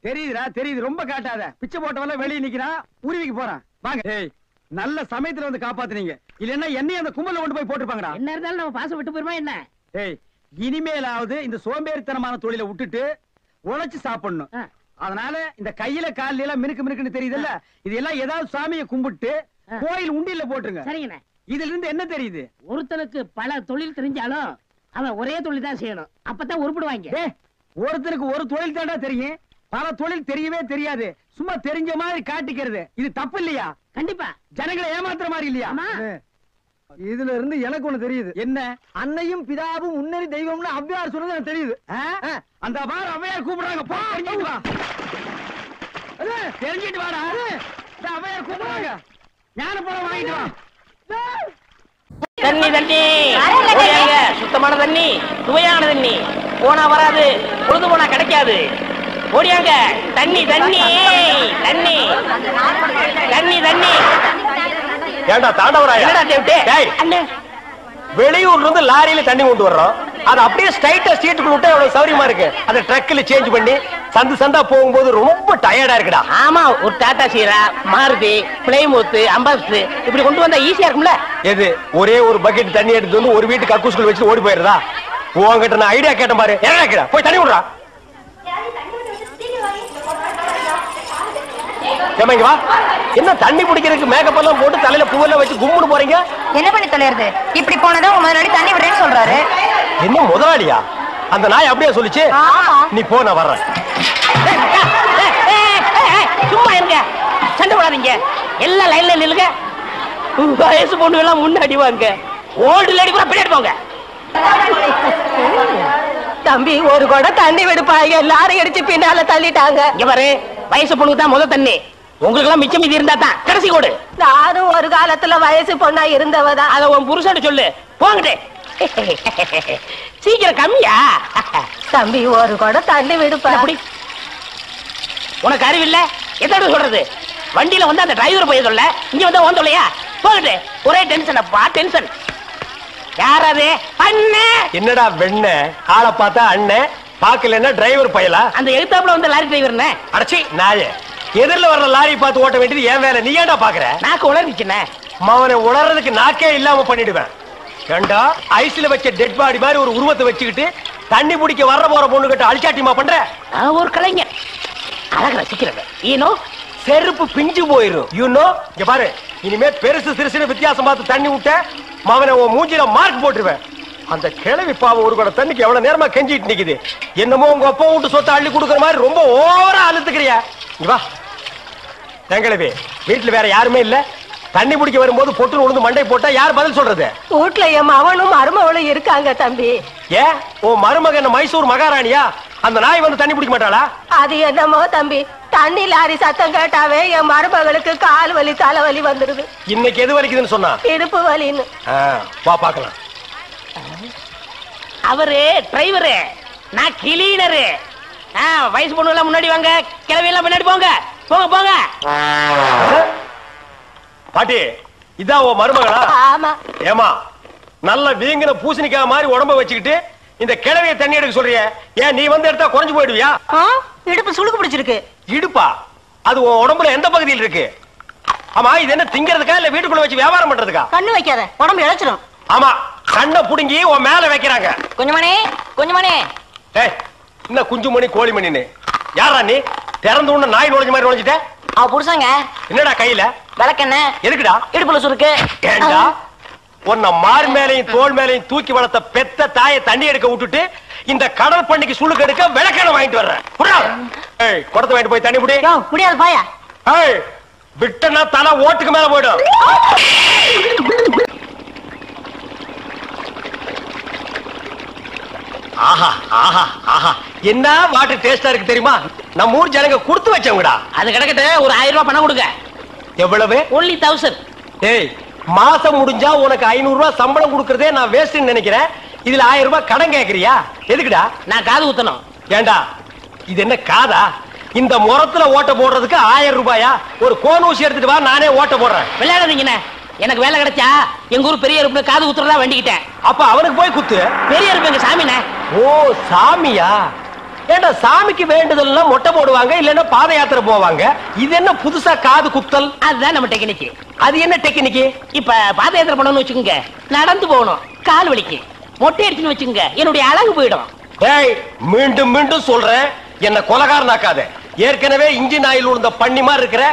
தெரியுதுடா, தெரியுது. ரொம்ப காட்டாத. பிச்சை போட்டவன வெளியே நிக்கிறான், உருவிக்கு போறான். வாங்க. ஏய், நல்ல சமயத்துல வந்து காப்பாத்துனீங்க. இல்லன்னா என்னையும் அந்த கும்பல்ல கொண்டு போய் போட்டுருப்பாங்கடா. என்ன இருந்தாலும் நம்ம பாசம் விட்டு போயிருமா என்ன? ஏய், இனிமேலாவது இந்த சோம்பேறித்தனமான தொழிலை விட்டுட்டு உழைச்சு சாப்பிடணும். அதனால இந்த கையில கால்ல எல்லாம் மினுக்கு மினுக்குன்னு தெரியுதுல்ல, இது எல்லாம் ஏதாவது சாமியை கும்பிட்டு கோயில் உண்டியல்ல போட்டுருங்க. சரிங்கண்ணே. இதுல இருந்து என்ன தெரியுது? ஒருத்தனுக்கு பல தொழில் தெரிஞ்சாலும் அவன் ஒரே தொழில் தான் செய்யணும். அப்பதான் உருப்பிடுவாங்க. ஒருத்தருக்கு ஒரு தொழில் தாண்டா தெரியும். பல தொழில் தெரியவே தெரியாது, சும்மா தெரிஞ்ச மாதிரி காட்டிக்கிறது, இது தப்பு இல்லையா? கண்டிப்பா. ஜனங்களை ஏமாத்துற மாதிரி இல்லையா? ஆமா. இதுல இருந்து எனக்கு ஒண்ணு தெரியுது. என்ன? அன்னையும் பிதாவும் முன்னறி தெய்வம்னு ஔவையார் சொன்னது எனக்கு தெரியுது. அந்த பார் ஔவையார் கூப்பிடுறாங்க, போ தெரிஞ்சிட்டு வா. தெரிஞ்சிட்டு வாடா. ஔவையார் கூப்பிடுறாங்க, ஞான பழம் வாங்கிட்டு வா. தண்ணி தண்ணி ஓடியாங்க. சுத்தமான தண்ணி, சுவையான தண்ணி. போனா வராது, பொழுது போனா கிடைக்காது. ஓடியாங்க. தண்ணி தண்ணி தண்ணி தண்ணி தண்ணி. ஏண்டா தாண்டவராயா? வெளியூர்ல இருந்து லாரியில தண்ணி கொண்டு வர்றோம், அது அப்படியே ஸ்ட்ரைட்டா ஸ்ட்ரீட்டுக்குள்ள விட்டா எவ்வளவு சௌரியமா இருக்கு. அதை ட்ரக்ல சேஞ்ச் பண்ணி சந்து சந்தா போகும்போது ரொம்ப டயர்டா இருக்குடா. ஆமா, ஒரு டாடா சீரா, மாருதி, பிளைமூத், அம்பாஸ்டர் இப்படி கொண்டு வந்தா ஈஸியா இருக்கும்ல. எது ஒரே ஒரு பக்கெட் தண்ணி எடுத்து வந்து ஒரு வீட்டுக்கு கக்கூஸ்குள்ள வச்சு ஓடி போயிருதா? உங்ககிட்ட நான் ஐடியா கேட்டேன் பாரு. என்ன போய் தண்ணி விடுறா. வா. என்ன தண்ணி பிடிக்கிறதுக்கு மேக்கப் எல்லாம் போட்டு தலையில பூவெல்லாம் வச்சு கும்முன்னு போறீங்க? என்ன பண்ணி தொலைறது? இப்படி போனதான் உங்க முதலாளி தண்ணி விடுறேன்னு சொல்றாரு. என்ன முதலாளியா? அந்த நாய் அப்படியே சொல்லிச்சு. நீ போ, நான் வர்றேன். சும்மா இருங்க, சண்டை போடாதீங்க. எல்லாம் லைன்ல நில்லுங்க. வயசு பொண்ணு எல்லாம் முன்னாடி வாங்க, ஓல்டு லேடி கூட பின்னாடி போங்க. தம்பி, ஒரு கூட தண்ணி விடுப்பாங்க, எல்லாரும் அடிச்சு பின்னால தள்ளிட்டாங்க. இங்க பாரு, வயசு பொண்ணுக்கு தான் முதல் தண்ணி, உங்களுக்கு எல்லாம் மிச்சம் மீதி இருந்தா தான் கடைசி கோடு. நானும் ஒரு காலத்துல வயசு பொண்ணா இருந்தவதான். அத உன் புருஷன் சொல்லு. போங்கட்டே. சீக்கிரம் கம்மியா? தம்பி, ஒரு கூட தண்ணி விடுப்பா. உனக்கு அறிவு இல்ல? எத்தனை சொல்றது? வண்டியில வந்து அந்த டிரைவர் போய் சொல்ல, இங்க வந்து ஓன் சொல்லையா? போகட்டு. ஒரே டென்ஷன் அப்பா, டென்ஷன். யாராவது அண்ணன்? என்னடா வெண்ண ஆளை பார்த்தா அண்ணன், பாக்கலன்னா டிரைவர் பயலா? அந்த எழுத்தாப்புல வந்து லாரி டிரைவர். அடச்சி நாயே, எதிரில வர்ற லாரி பார்த்து ஓட்ட வேண்டியது ஏன் வேலை? நீ ஏன்டா பாக்குற? நாக்கு உளறிச்சுனே. அவனை உளறதுக்கு நாக்கே இல்லாம பண்ணிடுவேன். ஏண்டா ஐஸ்ல வச்ச டெட் பாடி மாதிரி ஒரு உருவத்தை வச்சுக்கிட்டு தண்ணி பிடிக்க வர்ற போற பொண்ணு கிட்ட அழிச்சாட்டிமா பண்ற? ஒரு கலைஞர் அழக ரசிக்கிறவன். ஈனோ செருப்பு பிஞ்சு போயிரும். யூனோ இங்க பாரு, இனிமே பெருசு சிறுசுன்னு வித்தியாசம் பார்த்து தண்ணி விட்ட அவனை உன் மூஞ்சில மார்க் போட்டுருவேன். அந்த கிழவி பாவம் ஒரு கூட தண்ணிக்கு எவ்வளவு நேரமா கெஞ்சிட்டு நிக்குது. என்னமோ உங்க அப்பா வீட்டு சொத்தை அள்ளி கொடுக்குற மாதிரி ரொம்ப ஓவரா அழுத்துக்கிறியா? வா தங்கிழவி, வீட்டுல வேற யாருமே இல்ல, தண்ணி பிடிக்க வரும்போது பொட்டு உழுந்து மண்டை போட்டா யார் பதில் சொல்றது? வீட்டுல என் மகனும் மருமகளும் இருக்காங்க தம்பி. ஏன் உன் மருமகன் மைசூர் மகாராணியா? அந்த நாய் வந்து தண்ணி பிடிக்க மாட்டாளா? அது என்னமோ தம்பி, தண்ணி லாரி சத்தம் கேட்டாவே என் மருமகளுக்கு கால் வலி தலைவலி வந்துருது. இன்னைக்கு எது வலிக்குதுன்னு சொன்னா? இடுப்பு வலின்னு. வா பாக்கலாம். அவரு டிரைவரு, நான் கிளீனரு. வயசு பொண்ணு எல்லாம் முன்னாடி வாங்க, கிளவி எல்லாம் முன்னாடி போங்க. போங்க போங்க. பாட்டி, இதான் உன் மருமகளா? ஆமா. ஏமா, நல்ல வீங்கின பூசணிக்காய் மாதிரி உடம்ப வச்சுக்கிட்டு இந்த கிழவிய தண்ணி எடுக்க சொல்றிய? ஏன் நீ வந்து எடுத்தா குறைஞ்சு போயிடுவியா? இடுப்பு சுளுக்கு பிடிச்சிருக்கு. இடுப்பா? அது உன் உடம்புல எந்த பகுதியில் இருக்கு? ஆமா, இது என்ன திங்கிறதுக்கா இல்ல வீட்டுக்குள்ள வச்சு வியாபாரம் பண்றதுக்கா? கண்ணு வைக்காத, உடம்பு இழைச்சிடும். ஆமா, கண்ணை புடுங்கி உன் மேல வைக்கிறாங்க. கொஞ்சமணி கொஞ்சமணி. ஏய், என்ன குஞ்சுமணி கோழிமணின்னு? யாரா நீ? திறந்து உன்ன நாய் நுழைஞ்ச மாதிரி நுழைஞ்சிட்ட? அவ புருஷங்க. என்னடா கையில? விளக்கெண்ண. எதுக்குடா? இடுப்புல சுருக்கு. ஏண்டா உன்ன மார் மேலையும் தோல் மேலையும் தூக்கி வளர்த்த பெத்த தாயை தண்ணி எடுக்க விட்டுட்டு இந்த கடல் பண்ணிக்கு சுளுக்கு எடுக்க விளக்கெண்ண வாங்கிட்டு வர்றேன். ஏய், குடத்தை வாங்கிட்டு போய் தண்ணி புடி. முடியாது பாயா. ஏய், விட்டனா தலை ஓட்டுக்கு மேல போயிடும். ஆஹா ஆஹா ஆஹா, என்ன வாட்டர் டேஸ்டா இருக்கு தெரியுமா? நம்ம ஊர் ஜனங்க கொடுத்து வச்சவங்கடா. அது கிடக்கட்டு, ஒரு 1000 ரூபாய் பணம் கொடுங்க. எவ்வளவு? only 1000. ஏய், மாசம் முடிஞ்சா உனக்கு 500 ரூபாய் சம்பளம் கொடுக்கறதே நான் வேஸ்ட்னு நினைக்கிறேன். இதுல 1000 ரூபாய் கடன் கேக்குறியா? எதுக்குடா? நான் காது ஊத்தணும். ஏண்டா, இது என்ன காதா? இந்த முறத்துல ஓட்ட போடுறதுக்கு 1000 ரூபாயா? ஒரு கோன் ஊசி எடுத்துட்டு வா, நானே ஓட்ட போடுறேன். விளையாடாதீங்கண்ணே. எனக்கு வேலை கிடைச்சா எங்க ஊர் பெரிய அருப்புல காது குத்துறதா வேண்டிக்கிட்டேன். அப்ப அவனுக்கு போய் குத்து. பெரிய அருப்பு எங்க சாமிண்ணே. ஓ, சாமியா? ஏண்டா, சாமிக்கு வேண்டுதல்னா மொட்டை போடுவாங்க, இல்லன்னா பாத யாத்திரை போவாங்க. இது என்ன புதுசா காது குத்தல்? அதுதான் நம்ம டெக்னிக். அது என்ன டெக்னிக்? இப்ப பாத யாத்திரை பண்ணணும்னு வச்சுக்கோங்க, நடந்து போகணும், கால் வலிக்கு. மொட்டை அடிச்சுன்னு வச்சுக்கோங்க, என்னுடைய அழகு போயிடும். ஏய், மீண்டும் மீண்டும் சொல்றேன், என்ன கொலகாரனாக்காத. ஏற்கனவே இன்ஜின் ஆயில் உள்ள பண்ணி மாதிரி இருக்கிற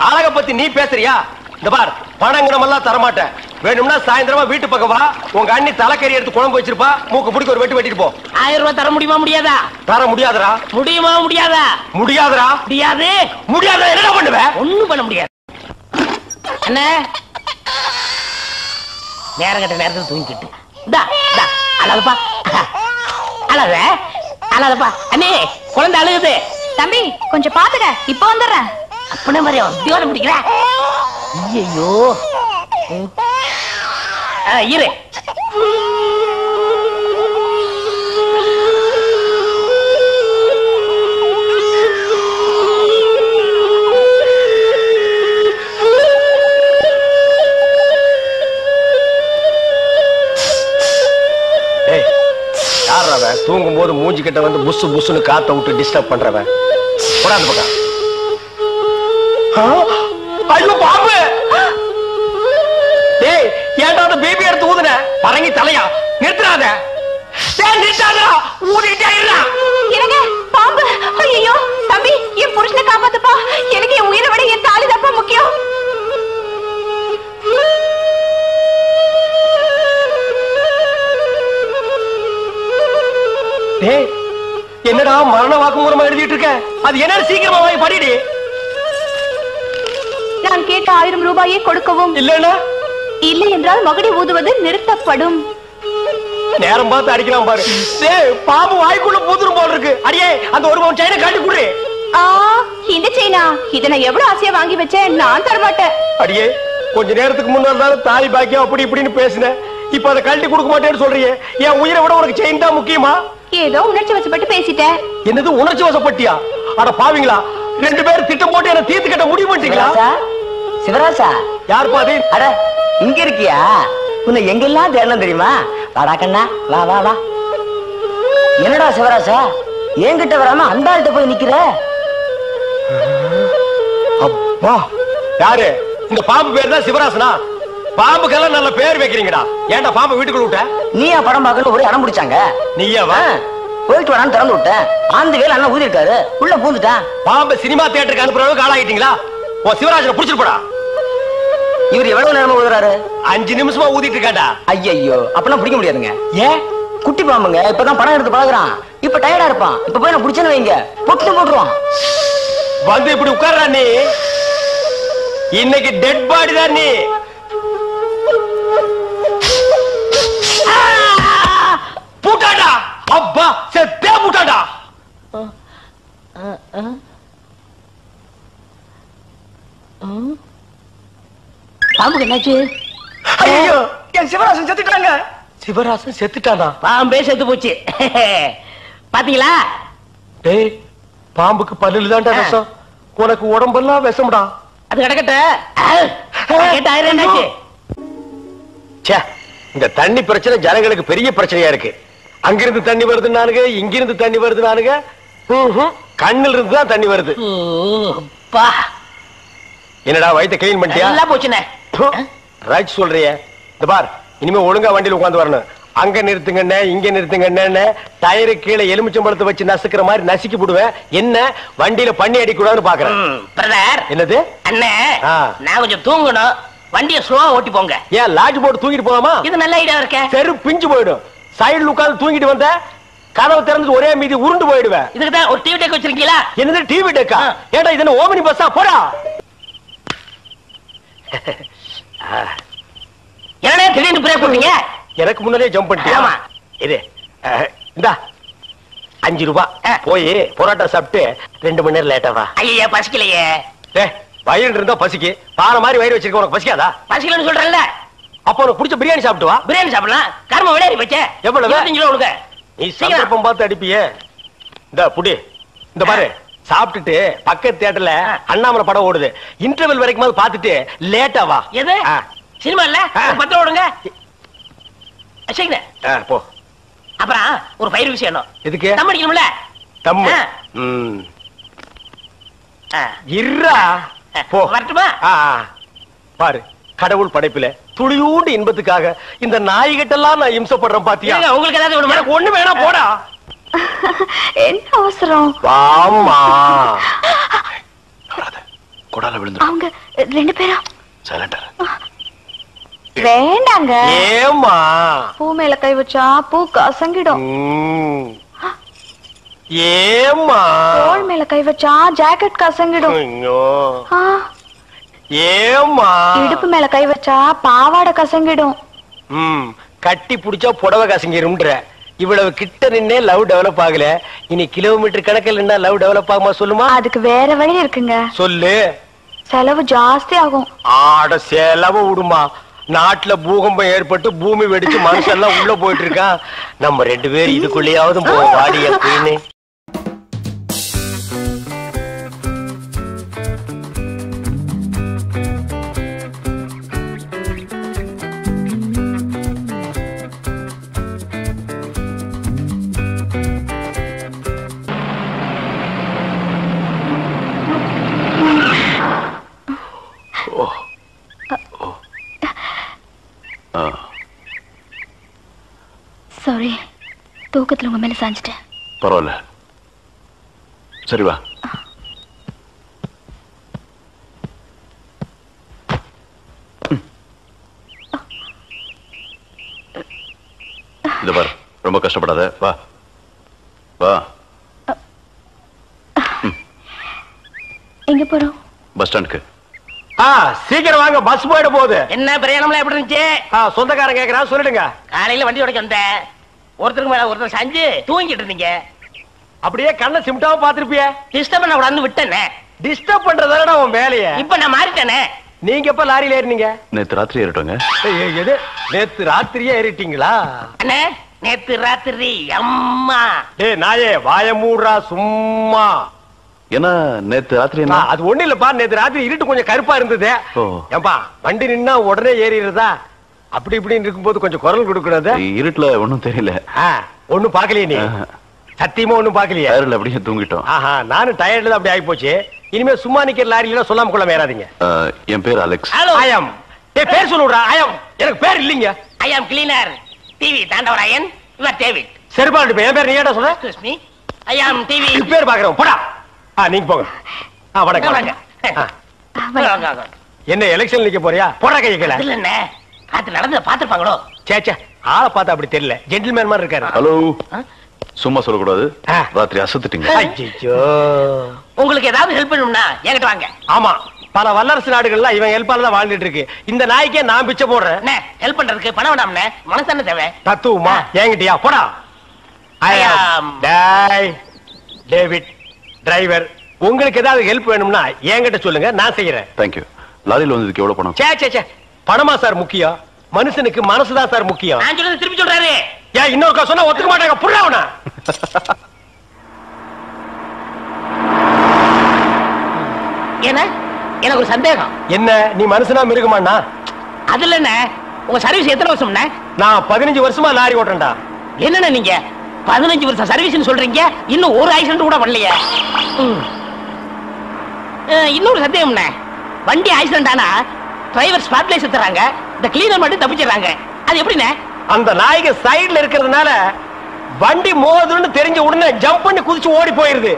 அழக பத்தி நீ பேசுறியா? இந்த பார், பணங்கணம் எல்லாம் தரமாட்டேன். வேணும்னா சாயந்தரமா வீட்டு பக்கம் வா. உங்க அண்ணி தலைக்கறி எடுத்து குழம்பு வச்சிருப்பா. மூக்கு பிடிக்க ஒரு வெட்டு வெட்டிட்டு போ. 1000 ரூபாய் தர முடியுமா முடியாதா? தர முடியாதுடா. முடியுமா முடியாதா? முடியாதுடா. முடியாது. முடியாத என்ன பண்ணுவேன்? ஒண்ணும் பண்ண முடியாது. அண்ணே நேரம் கட்ட நேரத்தில் தூங்கிக்கிட்டு அழகப்பா அழகப்பா. அண்ணே குழந்தை அழுகுது. தம்பி கொஞ்சம் பாத்துக்க, இப்ப வந்துடுறேன். அப்பனே மாதிரி தியோட முடிக்கிற. ஐயோ இரு. தூங்கும் போது மூஞ்சி கிட்ட வந்து புசு புசுன்னு காத்த விட்டு டிஸ்டர்ப் பண்றவன். போடாது பக்கம். ஐயோ பாம்பு. டேய் ஏன்டா அந்த பேபி எடுத்து ஊதுன? பரங்கி தலையா? நிறுத்துறாத. டேய் நிறுத்தாதடா. ஊதிட்டே இருடா. என்னங்க பாம்பு? ஐயோ தம்பி, என் புருஷனை காப்பாத்துப்பா. எனக்கு என் உயிரை விட என் தாலி தான் முக்கியம். டேய் என்னடா மரண வாக்குமூலமா எழுதிட்டு இருக்க? அது என்ன சீக்கிரமா வாங்கி படிடி. நான் கேட்ட 1000 ரூபாயை கொடுக்கவும். இல்லன்னா இல்லை என்றால் மகுடி ஊதுவது நிறுத்தப்படும். நேரம் பார்த்து அடிக்கலாம் பாரு. டேய் பாம்பு வாய்க்குள்ள பூதுரும் போல இருக்கு. அடியே அந்த ஒரு பவுன் செயினை காட்டி குடு. இந்த செயினா? இத நான் எவ்வளவு ஆசையா வாங்கி வச்சேன். நான் தர மாட்டேன். அடியே கொஞ்ச நேரத்துக்கு முன்னாடி தாலி பாக்கியம் அப்படி இப்படின்னு பேசினேன். இப்ப அதை கழட்டி கொடுக்க மாட்டேன்னு சொல்றியே. என் உயிரை விட உனக்கு செயின் தான் முக்கியமா? ஏதோ உணர்ச்சி வசப்பட்டு பேசிட்டேன். என்னது உணர்ச்சி வசப்பட்டியா? அட பாவீங்களா, 2 பேரும் திட்டம் போட்டு என்ன தீர்த்து கட்ட முடிவு பண்ணிட்டீங்களா? சிவராசா யார் பாதி? அட இங்க இருக்கியா? உன்னை எங்கெல்லாம் தேடலாம் தெரியுமா? வாடா கண்ணா, வா வா வா. என்னடா சிவராசா என்கிட்ட வராம அந்த ஆள்கிட்ட போய் நிக்கிற? அப்பா யாரு? இந்த பாம்பு பேர் தான் சிவராசனா? பாம்புக்கெல்லாம் நல்ல பேர் வைக்கிறீங்கடா. ஏன்டா பாம்பு வீட்டுக்குள்ள விட்ட? நீயா படம் பார்க்கணும் ஒரு இடம் பிடிச்சாங்க. நீயாவா? போயிட்டு வரான்னு திறந்து விட்டேன். அந்த வேலை அண்ணன் ஊதி இருக்காரு, உள்ள பூந்துட்டான். பாம்பு சினிமா தியேட்டருக்கு அனுப்புற அளவுக்கு ஆளாயிட்டீங்களா? ஓ சிவராஜனை புடிச்சிட்டு போடா. இவர் எவ்வளவு நேரமா ஊதுறாரு? 5 நிமிஷமா ஊதிட்டு இருக்காண்டா. ஐயோ அப்பெல்லாம் பிடிக்க முடியாதுங்க. ஏன்? குட்டி பாம்புங்க, இப்பதான் படம் எடுத்து பழகுறான். இப்ப டயர்டா இருப்பான். இப்ப போய் நான் பிடிச்சேன்னு வைங்க, பொட்டு போட்டுருவான். வந்து இப்படி உட்கார்றா நீ. இன்னைக்கு டெட் பாடி தான் நீ. பூட்டாடா. அப்பா செத்தே பூட்டாடா. பாம்புக்கு என்னாச்சு? ஐயோ என் சிவராசன் செத்துட்டாங்க. சிவராசன் செத்துட்டானா? பாம்பே செத்து போச்சு. பாத்தீங்களா? டேய் பாம்புக்கு பல்லுல தான்டா விஷம். உனக்கு உடம்பெல்லாம் விஷம்டா. அது கிடக்கட்ட. கேட்ட 1000 என்னாச்சு? இந்த தண்ணி பிரச்சனை ஜனங்களுக்கு பெரிய பிரச்சனையா இருக்கு. அங்கிருந்து தண்ணி வருது நானுங்க, இங்கிருந்து தண்ணி வருது நானுங்க. கண்ணில் இருந்து தான் தண்ணி வருது. என்னடா வயித்தை கிளீன் பண்ணிட்டியா? எல்லாம் போச்சுனே. ரைட் சொல்றியே. இந்த பார் இனிமே ஒழுங்கா வண்டியில உட்கார்ந்து வரணும். அங்க நிறுத்துங்கண்ணே இங்க நிறுத்துங்கண்ணே டயரு கீழே எலுமிச்சம்பழத்தை வச்சு நசுக்கிற மாதிரி நசுக்கி போடுவேன். என்ன வண்டியில பண்ணி அடிக்கூடாதுன்னு பாக்குறேன். பிரதர் என்னது? அண்ணே நான் கொஞ்சம் தூங்கணும். வண்டியை ஸ்லோவா ஓட்டி போங்க. ஏன் லாட்ஜ் போட்டு தூங்கிட்டு போலாமா? இது நல்ல ஐடியா இருக்கே. சரி பிஞ்சு போயிடும். சைடுல உட்கார்ந்து தூங்கிட்டு வந்த கதவு திறந்து ஒரே மீதி உருண்டு போயிடுவேன். இதுக்கு தான் ஒரு டிவி டெக் வச்சிருக்கீங்களா? என்னது டிவி டெக்கா? ஏடா இது என்ன ஓமினி பஸ்ஸா? போடா. என்னடா திடீர்னு பிரேக் போட்டீங்க? எனக்கு முன்னாடியே ஜம்ப் பண்ணிட்டியா? ஆமா. இது இந்தா 5 ரூபாய். போய் பொரோட்டா சாப்பிட்டு 2 மணி நேரம் லேட்டா வா. ஐயா பசிக்கலையே. வயிறு இருந்தா பசிக்கு. பாறை மாதிரி வயிறு வச்சிருக்க உனக்கு பசிக்காதா? பசிக்கலன்னு சொல்றேன்ல. அப்ப உனக்கு பிடிச்ச பிரியாணி சாப்பிட்டு வா. பிரியாணி சாப்பிடலாம். கர்ம விளையாடி போச்சே. எவ்வளவு? 25 ரூபா கொடுங்க. நீ சந்தர்ப்பம் பார்த்து அடிப்பியே. இந்த புடி. இந்த பாரு சாப்பிட்டுட்டு பக்கத்து தியேட்டர்ல அண்ணாமலை படம் ஓடுது. இன்டர்வல் வரைக்கும் பாத்துட்டு லேட்டா வா. எது சினிமா இல்ல? 10 ரூபா கொடுங்க. போ. அப்புறம் ஒரு பயிர் விஷயம். எதுக்கு? தம் அடிக்கணும்ல. தம்மு. இருடா. போ. வரட்டுமா? பாரு கடவுள் படைப்பில துளியூண்டு இன்பத்துக்காக இந்த நாய்கிட்டெல்லாம் நான் இம்சப்படுறேன் பாத்தியா? உங்களுக்கு ஏதாவது ஒண்ணு வேணா போடா. என்ன அவசரம்? வாமா. கொடால விழுந்து. அவங்க 2 பேரும் சைலண்டா. வேண்டாங்க. ஏமா? பூ மேல கை வச்சா பூ கசங்கிடும். ஏமா? தோள் மேல கை வச்சா ஜாக்கெட் கசங்கிடும். ஏமா? இடுப்பு மேல கை வச்சா பாவாடை கசங்கிடும். கட்டி புடிச்சா புடவை கசங்கிரும்ன்ற. இவ்வளவு கிட்ட நின்னே லவ் டெவலப் ஆகல, இனி கிலோமீட்டர் கணக்கில் நின்னா லவ் டெவலப் ஆகுமா சொல்லுமா? அதுக்கு வேற வழி இருக்குங்க. சொல்லு. செலவு ஜாஸ்தி ஆகும். ஆட செலவு விடுமா? நாட்டுல பூகம்பம் ஏற்பட்டு பூமி வெடிச்சு மனுஷெல்லாம் உள்ள போயிட்டு இருக்கான். நம்ம 2 பேரும் இதுக்குள்ளேயாவது போவோம் வாடி அப்படின்னு. சாரி, தூக்கத்துல உங்க மேல சாஞ்சிட்டேன். பரவாயில்ல, சரி வா. இந்த பாரு, ரொம்ப கஷ்டப்படாத, வா வா. எங்க போறோம்? பஸ் ஸ்டாண்டுக்கு. சீக்கிரம் வாங்க, பஸ் போயிட போகுது. என்ன பிரயாணம்லாம் எப்படி இருந்துச்சு? சொந்தக்காரன் கேக்குறான், சொல்லிடுங்க. காலையில வண்டி உடைக்க வந்தேன், ஒருத்தருக்கு மேல ஒருத்தர் சாஞ்சு தூங்கிட்டு இருந்தீங்க. அப்படியே கண்ணை சிமிட்டாம பாத்துருப்பிய. டிஸ்டர்ப் பண்ண கூடாதுன்னு விட்டேனே. டிஸ்டர்ப் பண்றதானடா உன் வேலைய. இப்ப நான் மாறிட்டேனே. நீங்க எப்ப லாரியில ஏறினீங்க? நேத்து ராத்திரி ஏறிட்டோங்க. எது, நேத்து ராத்திரியே ஏறிட்டீங்களா? அண்ணே, நேத்து ராத்திரி அம்மா. டேய் நாயே, வாய மூடுறா சும்மா. ஏன்னா நேத்து ராத்திரி என்ன? அது ஒண்ணு இல்லப்பா, நேத்து ராத்திரி இருட்டு கொஞ்சம் கருப்பா இருந்தது. ஏன்பா வண்டி நின்னா உடனே ஏறிடுறதா? அப்படி இப்படின்னு இருக்கும்போது கொஞ்சம் குரல் கொடுக்கறது. இருட்டுல ஒண்ணும் தெரியல. ஒண்ணும் பாக்கலையே நீ? சத்தியமா ஒண்ணும் பாக்கலையா? அப்படியே தூங்கிட்டோம். நானும் டயர்ட்ல அப்படி ஆகி போச்சு. இனிமே சும்மா நிக்கிற லாரியில சொல்லாம கொள்ள மேறாதீங்க. என் பேர் அலெக்ஸ். ஐயம். டேய் பேர் சொல்லுடா. ஐயம். எனக்கு பேர் இல்லீங்க. I am cleaner TV Thandavarayan. Your David. சரிபாடு என் பேர் நீ ஏடா சொல்ற? Excuse me, I am TV. பேர் பாக்குறோம் போடா. நீங்க போங்க. வணக்கம். வாங்க. என்ன எலெக்ஷன் நிக்க போறியா? போடா கைய கீழ. இல்ல என்ன, காத்து நடந்து பாத்துப்பாங்களோ? சேச்சே, ஆளை பார்த்தா அப்படி தெரியல, ஜென்டில்மேன் மாதிரி இருக்காரு. ஹலோ, சும்மா சொல்லக்கூடாது, ராத்திரி அசத்துட்டீங்க. ஐயோ, உங்களுக்கு ஏதாவது ஹெல்ப் பண்ணணும்னா என்கிட்ட வாங்க. ஆமா, பல வல்லரசு நாடுகள்ல இவன் ஹெல்ப்பால தான் வாழ்ந்துட்டு இருக்கு. இந்த நாய்க்கே நான் பிச்சை போடுறேன். ஹெல்ப் பண்றதுக்கு பணம் வேண்டாம்னே, மனசான தேவை. தத்துவமா என்கிட்டயா? போடா. டேவிட் டிரைவர், உங்களுக்கு ஏதாவது ஹெல்ப் வேணும்னா என்கிட்ட சொல்லுங்க, நான் செய்யறேன். தேங்க்யூ. லாரியில் வந்ததுக்கு எவ்வளவு பணம்? சே பணமா சார் முக்கியம்? மனுஷனுக்கு மனசுதான் சார் முக்கியம். நான் சொல்றது திருப்பி சொல்றாரு. ஏன் இன்னொருக்கா சொன்னா ஒத்துக்க மாட்டாங்க, புரியவனா? என்ன, எனக்கு ஒரு சந்தேகம். என்ன, நீ மனுஷனா மிருகமாண்ணா? அதுல என்ன, உங்க சர்வீஸ் எத்தனை வருஷம்னா? நான் 15 வருஷமா லாரி ஓட்டுறேன்டா. என்னன்னா நீங்க 15 வருஷம் சர்வீஸ் சொல்றீங்க, இன்னும் ஒரு ஆக்சிடென்ட் கூட பண்ணலையே. இன்னொரு சந்தேகம்ண்ணே, வண்டி ஆக்சிடென்ட் ஆனா டிரைவர் ஸ்பாட்ல செத்துறாங்க, இந்த கிளீனர் மட்டும் தப்பிச்சிடறாங்க. அது எப்படிண்ணே? அந்த நாய்க்கு சைடுல இருக்கிறதுனால வண்டி மோதுன்னு தெரிஞ்ச உடனே ஜம்ப் பண்ணி குதிச்சு ஓடி போயிருது.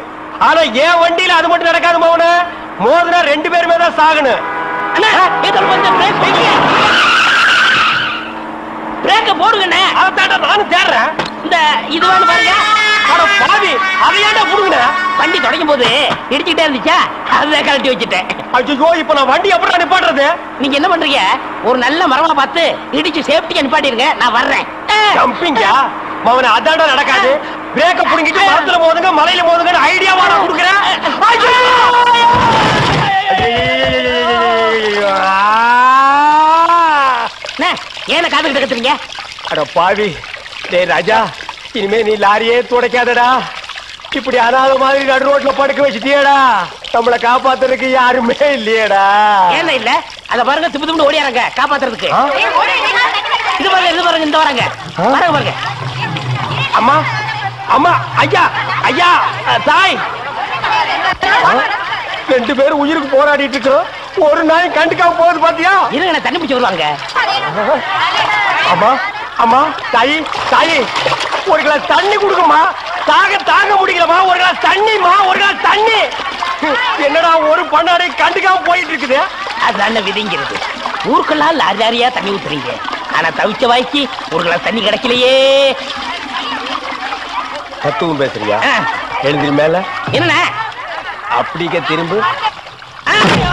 ஆனா என் வண்டியில அது மட்டும் நடக்காது மோன. மோதுனா 2 பேருமே தான் சாகணும். பிரேக்க போடுங்கண்ணே. அதான்டா நானும் தேடுறேன். இந்த இதுவான்னு பாருங்க. அட பாவி, அதையாண்டா புடுங்கன? வண்டி தொடங்கும் போது இடிச்சுக்கிட்டே இருந்துச்சா, அதை கழட்டி வச்சுட்டேன். ஐயோ, இப்ப நான் வண்டி எப்படி நிப்பாட்டுறது? நீங்க என்ன பண்றீங்க, ஒரு நல்ல மரமா பார்த்து இடிச்சு சேஃப்டியா நிப்பாட்டிருங்க, நான் வர்றேன். ஜம்பிங்கா மவனே, அதான்டா நடக்காது. பிரேக்க புடுங்கிட்டு மரத்துல மோதுங்க, மலையில மோதுங்க ஐடியாவா நான் கொடுக்குறேன். ஏன காதுகிட்ட கத்துறீங்க? அட பாவி, டேய் ராஜா, இனிமே நீ லாரியே துடைக்காதடா. இப்படி அனாத மாதிரி நடு ரோட்ல படுக்க வச்சுட்டியடா. நம்மளை காப்பாத்துறதுக்கு யாருமே இல்லையடா. ஏன் இல்ல, அத பாருங்க, திப்பு திப்பு ஓடியாரங்க காப்பாத்துறதுக்கு. இது பாருங்க, இது பாருங்க, இந்த வராங்க பாருங்க பாருங்க. அம்மா அம்மா, ஐயா ஐயா, தாய், 2 பேரும் உயிருக்கு போராடிட்டு இருக்கோம். ஒரு நாய் கண்டுக்காம போகுது பாத்தியா? இருங்க, தண்ணி பிடிச்சு வருவாங்க. அம்மா அம்மா, தாயி தாயி, ஒரு கிளாஸ் தண்ணி கொடுக்குமா? தாங்க முடியலமா, ஒரு கிளாஸ் தண்ணிமா, ஒரு கிளாஸ் தண்ணி. என்னடா ஒரு பண்ணாடை கண்டுக்காம போயிட்டு இருக்குது? அது விதிங்கிறது. ஊருக்கெல்லாம் லாரி லாரியா தண்ணி ஊத்துறீங்க, ஆனா தவிச்ச வாய்க்கு ஒரு கிளாஸ் தண்ணி கிடைக்கலையே. தத்துவம் பேசுறியா? எழுந்திரி மேல என்ன அப்படிக்க திரும்ப